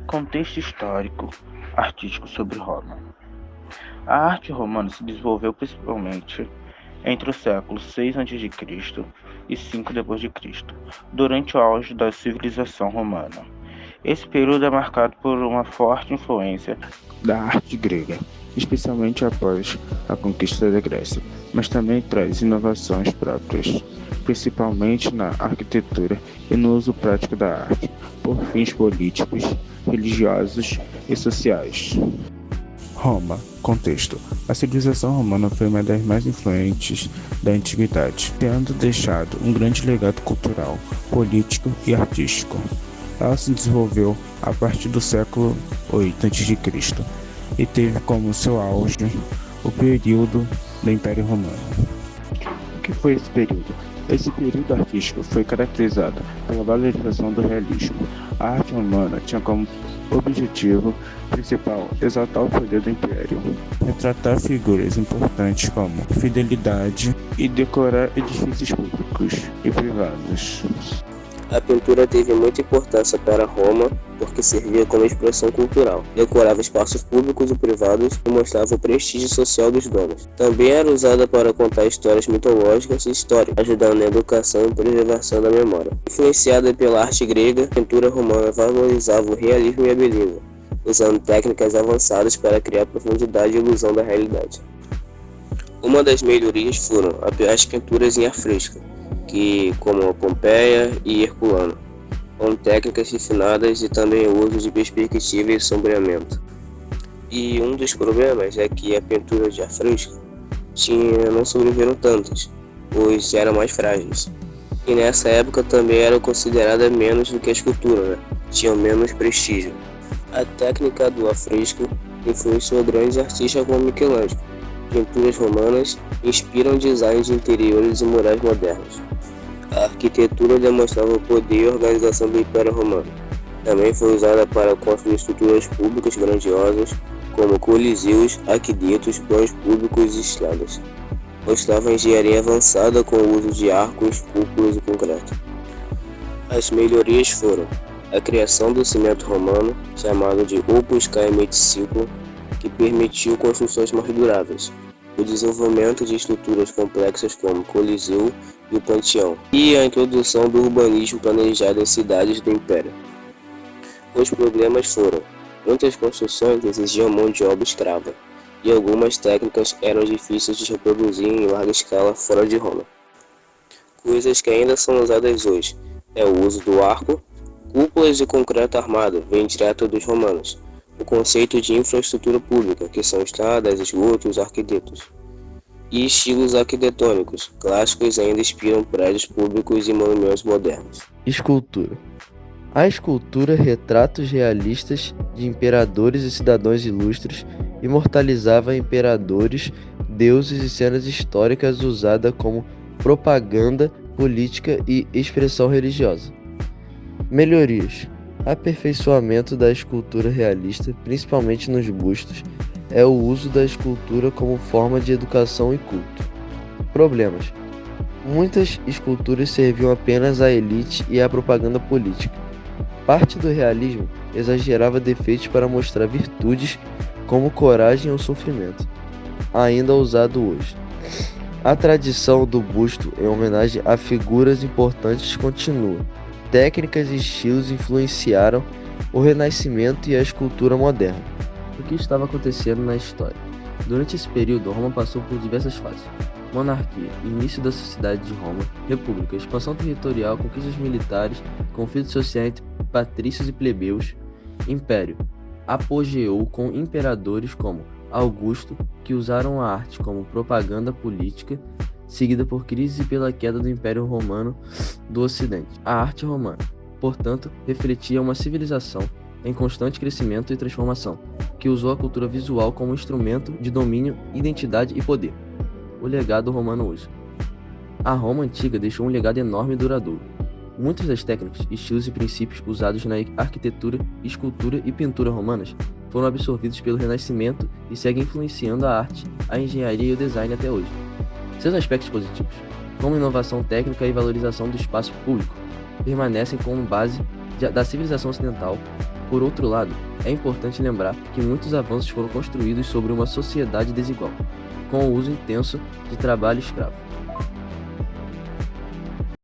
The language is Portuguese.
Contexto histórico artístico sobre Roma. A arte romana se desenvolveu principalmente entre os séculos 6 a.C. e 5 d.C., durante o auge da civilização romana. Esse período é marcado por uma forte influência da arte grega, especialmente após a conquista da Grécia, mas também traz inovações próprias, principalmente na arquitetura e no uso prático da arte, por fins políticos, religiosos e sociais. Roma. Contexto. A civilização romana foi uma das mais influentes da antiguidade, tendo deixado um grande legado cultural, político e artístico. Ela se desenvolveu a partir do século 8 a.C. e teve como seu auge o período do Império Romano. O que foi esse período? Esse período artístico foi caracterizado pela valorização do realismo. A arte romana tinha como objetivo principal exaltar o poder do império, retratar figuras importantes como fidelidade e decorar edifícios públicos e privados. A pintura teve muita importância para Roma porque servia como expressão cultural, decorava espaços públicos e privados e mostrava o prestígio social dos donos. Também era usada para contar histórias mitológicas e históricas, ajudando na educação e preservação da memória. Influenciada pela arte grega, a pintura romana valorizava o realismo e a beleza, usando técnicas avançadas para criar profundidade e ilusão da realidade. Uma das melhorias foram as pinturas em afresco, como a Pompeia e Herculano, com técnicas refinadas e também o uso de perspectiva e sombreamento. E um dos problemas é que a pintura de afresco não sobreviveram tantas, pois eram mais frágeis. E nessa época também era considerada menos do que a escultura, tinham menos prestígio. A técnica do afresco influenciou grandes artistas como Michelangelo. Pinturas romanas inspiram designs de interiores e murais modernos. A arquitetura demonstrava o poder e organização do Império Romano. Também foi usada para construir estruturas públicas grandiosas, como coliseus, aquedutos, banhos públicos e estradas. Mostrava engenharia avançada com o uso de arcos, cúpulas e concreto. As melhorias foram a criação do cimento romano, chamado de Opus Caementicium, que permitiu construções mais duráveis, o desenvolvimento de estruturas complexas como o Coliseu e o Panteão, e a introdução do urbanismo planejado em cidades do Império. Os problemas foram: muitas construções exigiam mão de obra escrava, e algumas técnicas eram difíceis de reproduzir em larga escala fora de Roma. Coisas que ainda são usadas hoje é o uso do arco, cúpulas de concreto armado, vem direto dos romanos. O conceito de infraestrutura pública, que são estradas, esgotos, arquitetos. E estilos arquitetônicos clássicos ainda inspiram prédios públicos e monumentos modernos. Escultura. A escultura retratos realistas de imperadores e cidadãos ilustres imortalizava imperadores, deuses e cenas históricas usada como propaganda política e expressão religiosa. Melhorias. Aperfeiçoamento da escultura realista, principalmente nos bustos, é o uso da escultura como forma de educação e culto. Problemas. Muitas esculturas serviam apenas à elite e à propaganda política. Parte do realismo exagerava defeitos para mostrar virtudes como coragem ou sofrimento, ainda usado hoje. A tradição do busto em homenagem a figuras importantes continua. Técnicas e estilos influenciaram o Renascimento e a escultura moderna. O que estava acontecendo na história? Durante esse período, Roma passou por diversas fases: monarquia, início da sociedade de Roma, república, expansão territorial, conquistas militares, conflitos sociais entre patrícios e plebeus, império, apogeou com imperadores como Augusto, que usaram a arte como propaganda política, seguida por crise pela queda do Império Romano do Ocidente. A arte romana, portanto, refletia uma civilização em constante crescimento e transformação, que usou a cultura visual como instrumento de domínio, identidade e poder. O legado romano hoje. A Roma antiga deixou um legado enorme e duradouro. Muitas das técnicas, estilos e princípios usados na arquitetura, escultura e pintura romanas foram absorvidos pelo Renascimento e seguem influenciando a arte, a engenharia e o design até hoje. Seus aspectos positivos, como inovação técnica e valorização do espaço público, permanecem como base da civilização ocidental, Por outro lado, é importante lembrar que muitos avanços foram construídos sobre uma sociedade desigual, com o uso intenso de trabalho escravo.